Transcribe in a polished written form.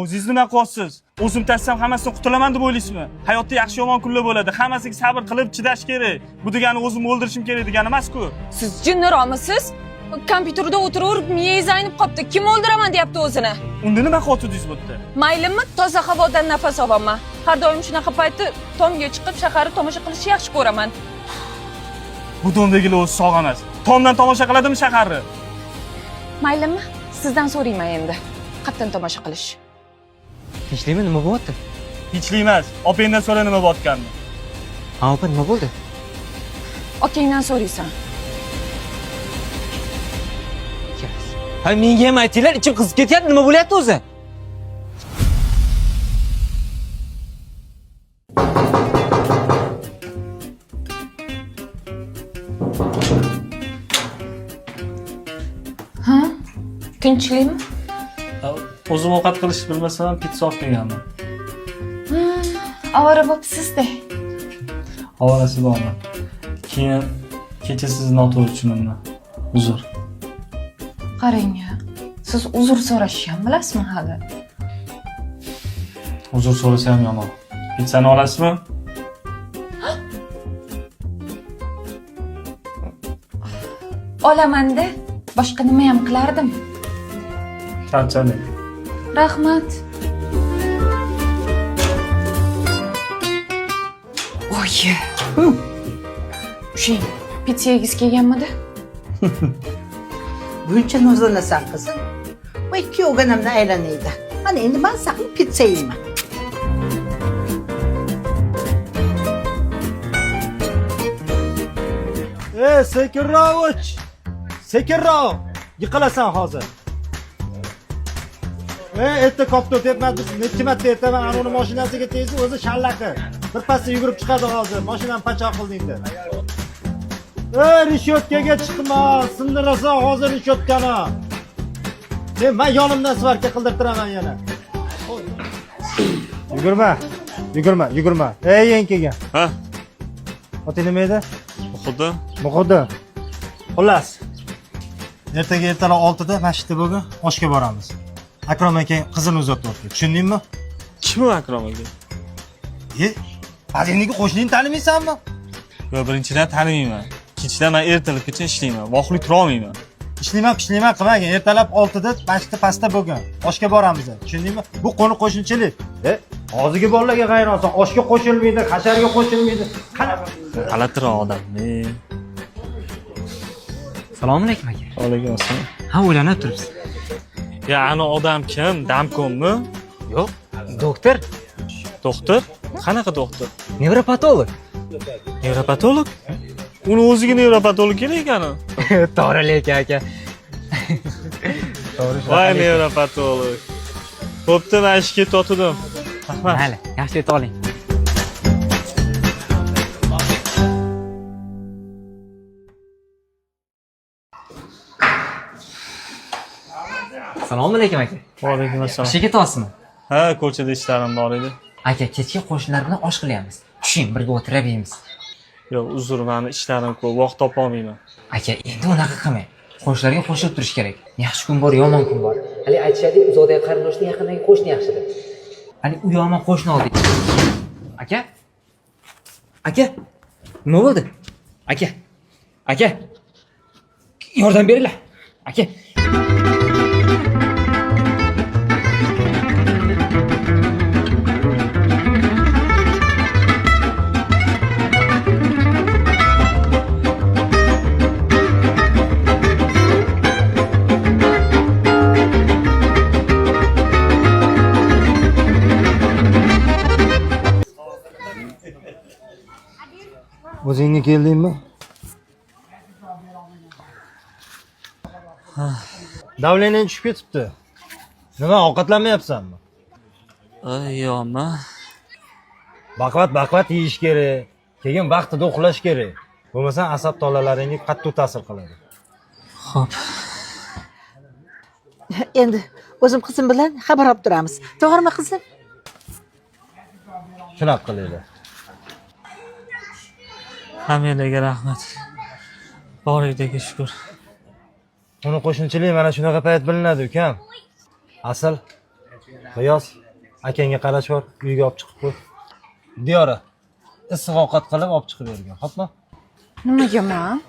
O'zingiz nima qilyapsiz? O'zim tasam hammasidan qutulaman deb o'ylaysizmi? Hayotda yaxshi yomon kunlar bo'ladi. Hammasiga sabr qilib chidash kerak. Bu degani o'zimni o'ldirishim kerak degani emas-ku. Siz jinniromisiz? Kompyuterda o'tirib, miyangiz aynib qopti. Kim o'ldiraman deyapti o'zini? Unda nima qilyapsiz bu yerda? Maylimi, toza havodan nafas olaman. Har doim shunaqa paytda tomga chiqib shaharni tomosha qilishni yaxshi ko'raman. Bu domdagilar o'zi sog' emas. Tomdan tomosha qiladimi shaharni? Maylimi, sizdan so'rayman endi. Qayerdan tomosha qilish? Tinchlikmi, nima bo'lyapti? Tinchlik emas. Opangdan so'ra nima bo'layotganini. Ha, opa, nima bo'ldi? Okangdan so'raysan. Ha, menga ham aytinglar, ichim qizib ketyapti, nima bo'lyapti o'zi? Ha? Tinchlikmi? O'zim ovqat qilishni bilmasam, pitsa olib kelganman. Ovora bo'psiz-da. Ovorasi bormi? Keyin kecha sizni noto'g'ri tushunimman. Uzr. Qarang, siz uzr so'rashni ham bilasizmi hali? Uzr so'rasa ham yomon. Pizzani olasizmi? Olaman-da. Boshqa nima ham qilardim? Charchadim. Rahmat. Oy. Shin, pizza yegiz kelganmidi? Buncha nozlanasan qizim. Voy kuyovganimdan aylanaydi. Mana endi men saqlab pizza yeyman. Sekinroq. Sekinroq. Yiqilasan hozir. Erta kopto tepmadi. Necha marta aytaman, ana uni mashinasiga tegdi, o'zi shallaqi. Bir pasda yugurib chiqadi hozir. Mashinani pachoq qilding deb. Rishotkaga chiqma, sindirasan hozir rishotkani. Men yonimdan svarka qildirtiraman yana. Yugurma. Eng kelgan. Ha? Oti nima edi? Muxuddi. Xullas. Ertaga ertalab 6 da masjidda bo'lgan, oshga boramiz. Akrom aka qizini uzatyapti. Tushundingmi? Kim u Akrom aka? Faziniki qo'shningni tanimaysanmi? Yo, birinchidan tanimayman. Ikkinchidan men ertalabgacha ishlayman. Voqlik tura olmayman. Ishlayman qilmagan. Ertalab 6 da masjidda pastda bo'lgan. Oshga boramiz. Tushundingmi? Bu qo'ni-qo'shnichilik. Hozirgi bolalarga g'ayronsan, oshga qo'shilmaydi, hasharga qo'shilmaydi. G'alatiroq odam. Assalomu alaykum aka. Alaykum assalom. Ha, o'ylanib turibsiz. Ya, ana odam kim? Damkommi? Yo'q, doktor, Doktor? Qanaqa doktor? nevropatolog. Nevropatolog? Uni o'ziga nevropatolog kerak ekani. To'g'ri lekin aka. Voy nevropatolog. Bo'pti, men ishga ketdim. Rahmat. Mayli, yaxshi yetib oling. Assalomu alaykum aka. Va alaykum assalom. Ishga ketyapsizmi? Ha, ko'chada ishlarim bor edi. Aka, kechga qo'shnilar bilan osh qilyapmiz. Tushing, birga o'tirib yeymiz. Yo'q, uzr, meni ishlarim ko'p, vaqt topa olmayman. Aka, endi unaqa qilmang. Qo'shnilarga qo'shilib turish kerak. Yaxshi kun bor, yomon kun bor. Hali aytishadi, uzoqdagi qarindoshdan yaqindagi qo'shni yaxshidir. Hali u yomon qo'shni oldik. Aka? Aka? Nima bo'ldi? Aka? Yordam beringlar. Aka. O'zingga keldingmi? Davleniyang tushib ketibdi. Nima, ovqatlanmayapsanmi? Yo'qmi? Baqvat yeyish kerak. Keyin vaqtida uxlash kerak. Bo'lmasa asab tolalaringga qattiq ta'sir qiladi. Xo'p. Endi o'zim qizim bilan xabar olib turamiz. To'g'rimi qizim? Shunaqa qilaylik. Hammalarga rahmat. Borligiga shukr. Uni qo'shnichilik mana shunaqa payt bilinadi, ukam. Asl G'iyos, akangga qarash bor, uyga olib chiqib qo'y. Diyora, issiq ovqat qilib olib chiqib bergan, xo'pmi? Nimaga man?